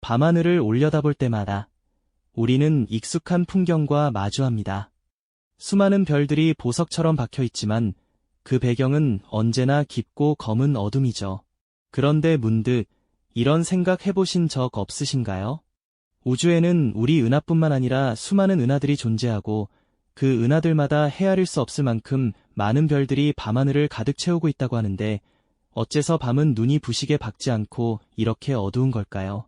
밤하늘을 올려다볼 때마다 우리는 익숙한 풍경과 마주합니다. 수많은 별들이 보석처럼 박혀 있지만 그 배경은 언제나 깊고 검은 어둠이죠. 그런데 문득 이런 생각 해보신 적 없으신가요? 우주에는 우리 은하뿐만 아니라 수많은 은하들이 존재하고 그 은하들마다 헤아릴 수 없을 만큼 많은 별들이 밤하늘을 가득 채우고 있다고 하는데 어째서 밤은 눈이 부시게 밝지 않고 이렇게 어두운 걸까요?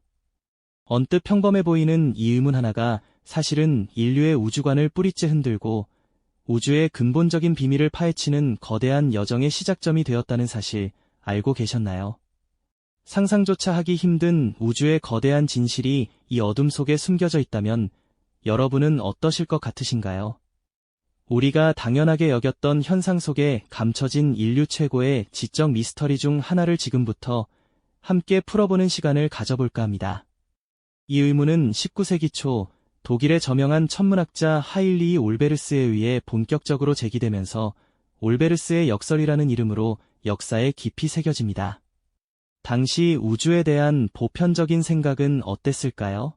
언뜻 평범해 보이는 이 의문 하나가 사실은 인류의 우주관을 뿌리째 흔들고 우주의 근본적인 비밀을 파헤치는 거대한 여정의 시작점이 되었다는 사실 알고 계셨나요? 상상조차 하기 힘든 우주의 거대한 진실이 이 어둠 속에 숨겨져 있다면 여러분은 어떠실 것 같으신가요? 우리가 당연하게 여겼던 현상 속에 감춰진 인류 최고의 지적 미스터리 중 하나를 지금부터 함께 풀어보는 시간을 가져볼까 합니다. 이 의문은 19세기 초 독일의 저명한 천문학자 하일리 올베르스에 의해 본격적으로 제기되면서 올베르스의 역설이라는 이름으로 역사에 깊이 새겨집니다. 당시 우주에 대한 보편적인 생각은 어땠을까요?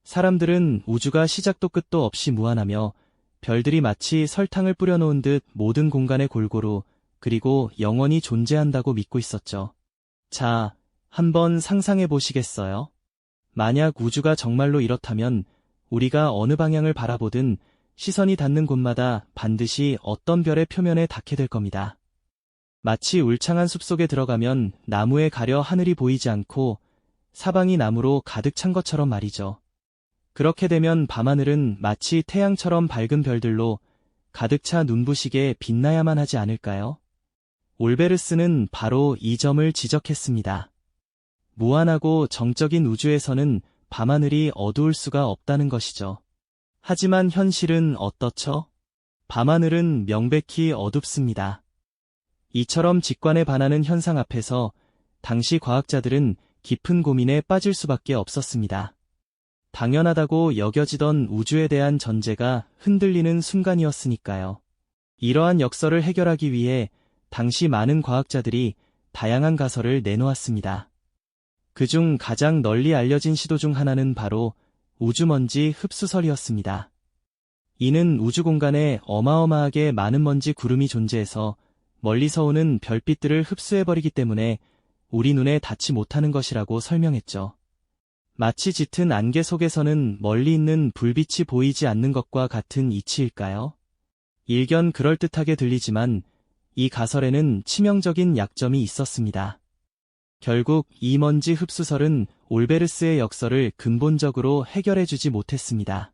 사람들은 우주가 시작도 끝도 없이 무한하며 별들이 마치 설탕을 뿌려놓은 듯 모든 공간에 골고루 그리고 영원히 존재한다고 믿고 있었죠. 자, 한번 상상해 보시겠어요? 만약 우주가 정말로 이렇다면 우리가 어느 방향을 바라보든 시선이 닿는 곳마다 반드시 어떤 별의 표면에 닿게 될 겁니다. 마치 울창한 숲속에 들어가면 나무에 가려 하늘이 보이지 않고 사방이 나무로 가득 찬 것처럼 말이죠. 그렇게 되면 밤하늘은 마치 태양처럼 밝은 별들로 가득 차 눈부시게 빛나야만 하지 않을까요? 올베르스는 바로 이 점을 지적했습니다. 무한하고 정적인 우주에서는 밤하늘이 어두울 수가 없다는 것이죠. 하지만 현실은 어떻죠? 밤하늘은 명백히 어둡습니다. 이처럼 직관에 반하는 현상 앞에서 당시 과학자들은 깊은 고민에 빠질 수밖에 없었습니다. 당연하다고 여겨지던 우주에 대한 전제가 흔들리는 순간이었으니까요. 이러한 역설을 해결하기 위해 당시 많은 과학자들이 다양한 가설을 내놓았습니다. 그중 가장 널리 알려진 시도 중 하나는 바로 우주먼지 흡수설이었습니다. 이는 우주 공간에 어마어마하게 많은 먼지 구름이 존재해서 멀리서 오는 별빛들을 흡수해버리기 때문에 우리 눈에 닿지 못하는 것이라고 설명했죠. 마치 짙은 안개 속에서는 멀리 있는 불빛이 보이지 않는 것과 같은 이치일까요? 일견 그럴듯하게 들리지만 이 가설에는 치명적인 약점이 있었습니다. 결국 이 먼지 흡수설은 올베르스의 역설을 근본적으로 해결해주지 못했습니다.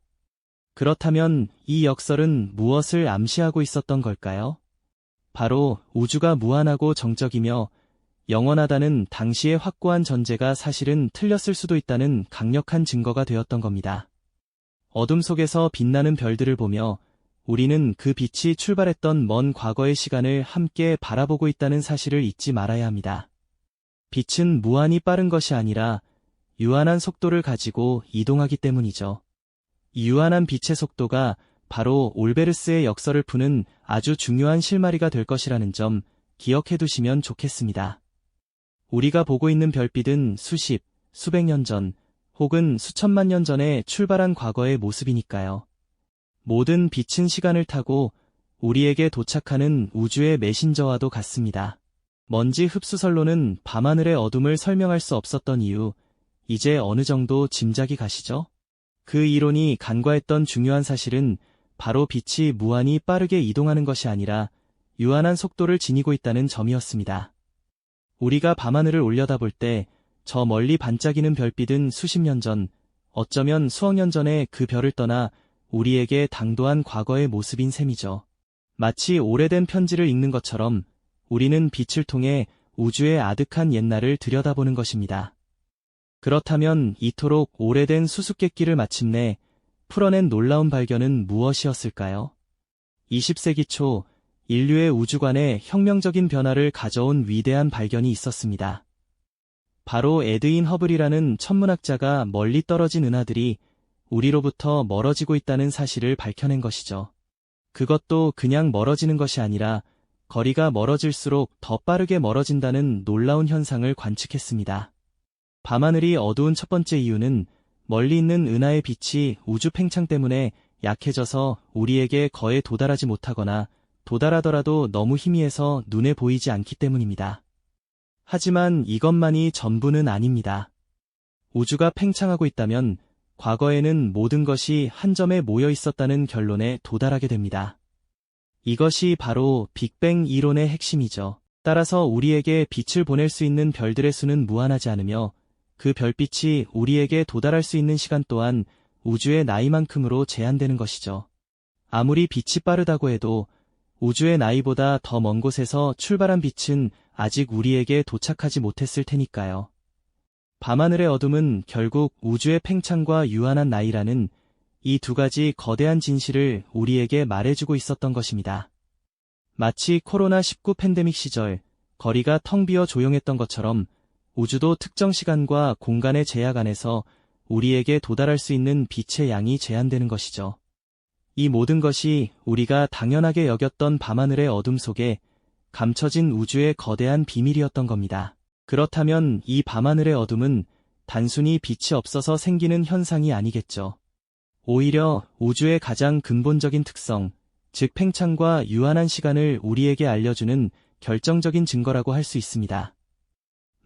그렇다면 이 역설은 무엇을 암시하고 있었던 걸까요? 바로 우주가 무한하고 정적이며 영원하다는 당시의 확고한 전제가 사실은 틀렸을 수도 있다는 강력한 증거가 되었던 겁니다. 어둠 속에서 빛나는 별들을 보며 우리는 그 빛이 출발했던 먼 과거의 시간을 함께 바라보고 있다는 사실을 잊지 말아야 합니다. 빛은 무한히 빠른 것이 아니라 유한한 속도를 가지고 이동하기 때문이죠. 이 유한한 빛의 속도가 바로 올베르스의 역설을 푸는 아주 중요한 실마리가 될 것이라는 점 기억해 두시면 좋겠습니다. 우리가 보고 있는 별빛은 수십, 수백 년 전, 혹은 수천만 년 전에 출발한 과거의 모습이니까요. 모든 빛은 시간을 타고 우리에게 도착하는 우주의 메신저와도 같습니다. 먼지 흡수설로는 밤하늘의 어둠을 설명할 수 없었던 이유, 이제 어느 정도 짐작이 가시죠? 그 이론이 간과했던 중요한 사실은 바로 빛이 무한히 빠르게 이동하는 것이 아니라 유한한 속도를 지니고 있다는 점이었습니다. 우리가 밤하늘을 올려다볼 때 저 멀리 반짝이는 별빛은 수십 년 전, 어쩌면 수억 년 전에 그 별을 떠나 우리에게 당도한 과거의 모습인 셈이죠. 마치 오래된 편지를 읽는 것처럼 우리는 빛을 통해 우주의 아득한 옛날을 들여다보는 것입니다. 그렇다면 이토록 오래된 수수께끼를 마침내 풀어낸 놀라운 발견은 무엇이었을까요? 20세기 초 인류의 우주관에 혁명적인 변화를 가져온 위대한 발견이 있었습니다. 바로 에드윈 허블이라는 천문학자가 멀리 떨어진 은하들이 우리로부터 멀어지고 있다는 사실을 밝혀낸 것이죠. 그것도 그냥 멀어지는 것이 아니라 거리가 멀어질수록 더 빠르게 멀어진다는 놀라운 현상을 관측했습니다. 밤하늘이 어두운 첫 번째 이유는 멀리 있는 은하의 빛이 우주 팽창 때문에 약해져서 우리에게 거의 도달하지 못하거나 도달하더라도 너무 희미해서 눈에 보이지 않기 때문입니다. 하지만 이것만이 전부는 아닙니다. 우주가 팽창하고 있다면 과거에는 모든 것이 한 점에 모여 있었다는 결론에 도달하게 됩니다. 이것이 바로 빅뱅 이론의 핵심이죠. 따라서 우리에게 빛을 보낼 수 있는 별들의 수는 무한하지 않으며 그 별빛이 우리에게 도달할 수 있는 시간 또한 우주의 나이만큼으로 제한되는 것이죠. 아무리 빛이 빠르다고 해도 우주의 나이보다 더 먼 곳에서 출발한 빛은 아직 우리에게 도착하지 못했을 테니까요. 밤하늘의 어둠은 결국 우주의 팽창과 유한한 나이라는 이 두 가지 거대한 진실을 우리에게 말해주고 있었던 것입니다. 마치 코로나19 팬데믹 시절 거리가 텅 비어 조용했던 것처럼 우주도 특정 시간과 공간의 제약 안에서 우리에게 도달할 수 있는 빛의 양이 제한되는 것이죠. 이 모든 것이 우리가 당연하게 여겼던 밤하늘의 어둠 속에 감춰진 우주의 거대한 비밀이었던 겁니다. 그렇다면 이 밤하늘의 어둠은 단순히 빛이 없어서 생기는 현상이 아니겠죠. 오히려 우주의 가장 근본적인 특성, 즉 팽창과 유한한 시간을 우리에게 알려주는 결정적인 증거라고 할 수 있습니다.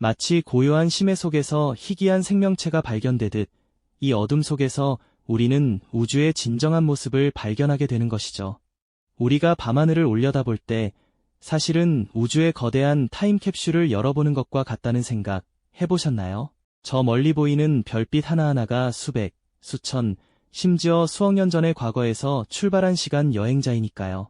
마치 고요한 심해 속에서 희귀한 생명체가 발견되듯 이 어둠 속에서 우리는 우주의 진정한 모습을 발견하게 되는 것이죠. 우리가 밤하늘을 올려다볼 때 사실은 우주의 거대한 타임캡슐을 열어보는 것과 같다는 생각 해보셨나요? 저 멀리 보이는 별빛 하나하나가 수백, 수천, 심지어 수억 년 전의 과거에서 출발한 시간 여행자이니까요.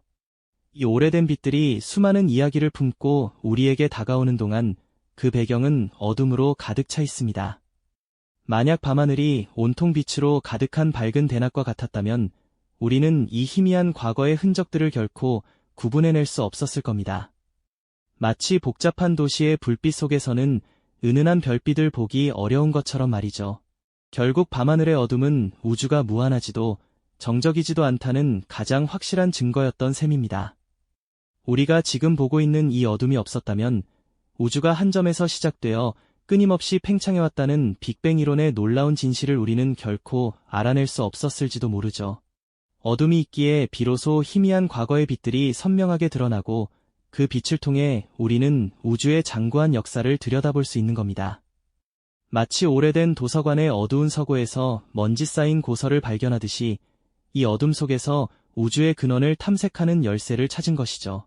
이 오래된 빛들이 수많은 이야기를 품고 우리에게 다가오는 동안 그 배경은 어둠으로 가득 차 있습니다. 만약 밤하늘이 온통 빛으로 가득한 밝은 대낮과 같았다면 우리는 이 희미한 과거의 흔적들을 결코 구분해낼 수 없었을 겁니다. 마치 복잡한 도시의 불빛 속에서는 은은한 별빛을 보기 어려운 것처럼 말이죠. 결국 밤하늘의 어둠은 우주가 무한하지도 정적이지도 않다는 가장 확실한 증거였던 셈입니다. 우리가 지금 보고 있는 이 어둠이 없었다면 우주가 한 점에서 시작되어 끊임없이 팽창해왔다는 빅뱅 이론의 놀라운 진실을 우리는 결코 알아낼 수 없었을지도 모르죠. 어둠이 있기에 비로소 희미한 과거의 빛들이 선명하게 드러나고 그 빛을 통해 우리는 우주의 장구한 역사를 들여다볼 수 있는 겁니다. 마치 오래된 도서관의 어두운 서고에서 먼지 쌓인 고서를 발견하듯이 이 어둠 속에서 우주의 근원을 탐색하는 열쇠를 찾은 것이죠.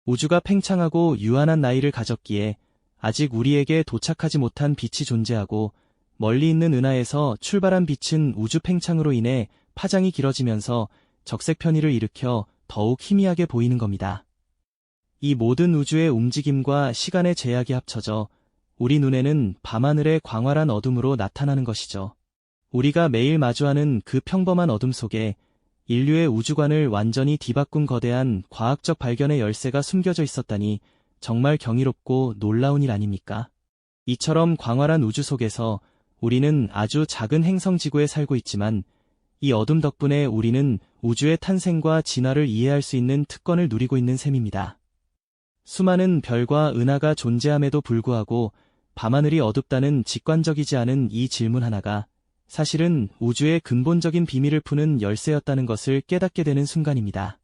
우주가 팽창하고 유한한 나이를 가졌기에 아직 우리에게 도착하지 못한 빛이 존재하고 멀리 있는 은하에서 출발한 빛은 우주 팽창으로 인해 파장이 길어지면서 적색 편의를 일으켜 더욱 희미하게 보이는 겁니다. 이 모든 우주의 움직임과 시간의 제약이 합쳐져 우리 눈에는 밤하늘의 광활한 어둠으로 나타나는 것이죠. 우리가 매일 마주하는 그 평범한 어둠 속에 인류의 우주관을 완전히 뒤바꾼 거대한 과학적 발견의 열쇠가 숨겨져 있었다니 정말 경이롭고 놀라운 일 아닙니까? 이처럼 광활한 우주 속에서 우리는 아주 작은 행성 지구에 살고 있지만 이 어둠 덕분에 우리는 우주의 탄생과 진화를 이해할 수 있는 특권을 누리고 있는 셈입니다. 수많은 별과 은하가 존재함에도 불구하고 밤하늘이 어둡다는 직관적이지 않은 이 질문 하나가 사실은 우주의 근본적인 비밀을 푸는 열쇠였다는 것을 깨닫게 되는 순간입니다.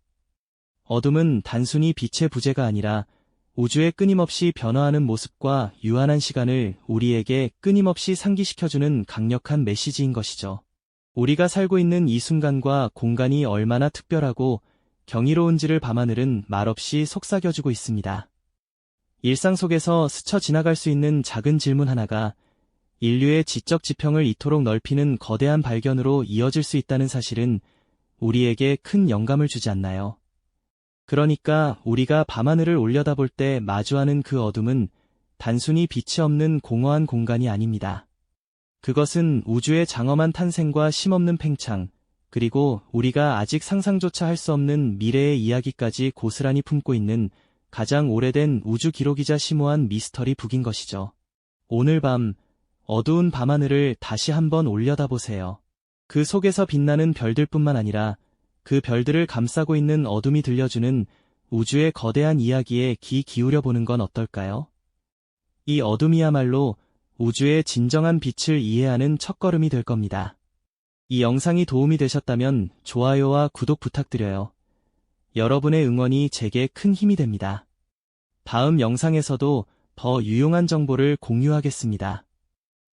어둠은 단순히 빛의 부재가 아니라 우주의 끊임없이 변화하는 모습과 유한한 시간을 우리에게 끊임없이 상기시켜주는 강력한 메시지인 것이죠. 우리가 살고 있는 이 순간과 공간이 얼마나 특별하고 경이로운지를 밤하늘은 말없이 속삭여주고 있습니다. 일상 속에서 스쳐 지나갈 수 있는 작은 질문 하나가 인류의 지적 지평을 이토록 넓히는 거대한 발견으로 이어질 수 있다는 사실은 우리에게 큰 영감을 주지 않나요? 그러니까 우리가 밤하늘을 올려다볼 때 마주하는 그 어둠은 단순히 빛이 없는 공허한 공간이 아닙니다. 그것은 우주의 장엄한 탄생과 쉼없는 팽창, 그리고 우리가 아직 상상조차 할 수 없는 미래의 이야기까지 고스란히 품고 있는 가장 오래된 우주 기록이자 심오한 미스터리 북인 것이죠. 오늘 밤, 어두운 밤하늘을 다시 한번 올려다보세요. 그 속에서 빛나는 별들뿐만 아니라 그 별들을 감싸고 있는 어둠이 들려주는 우주의 거대한 이야기에 귀 기울여 보는 건 어떨까요? 이 어둠이야말로 우주의 진정한 빛을 이해하는 첫걸음이 될 겁니다. 이 영상이 도움이 되셨다면 좋아요와 구독 부탁드려요. 여러분의 응원이 제게 큰 힘이 됩니다. 다음 영상에서도 더 유용한 정보를 공유하겠습니다.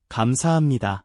감사합니다.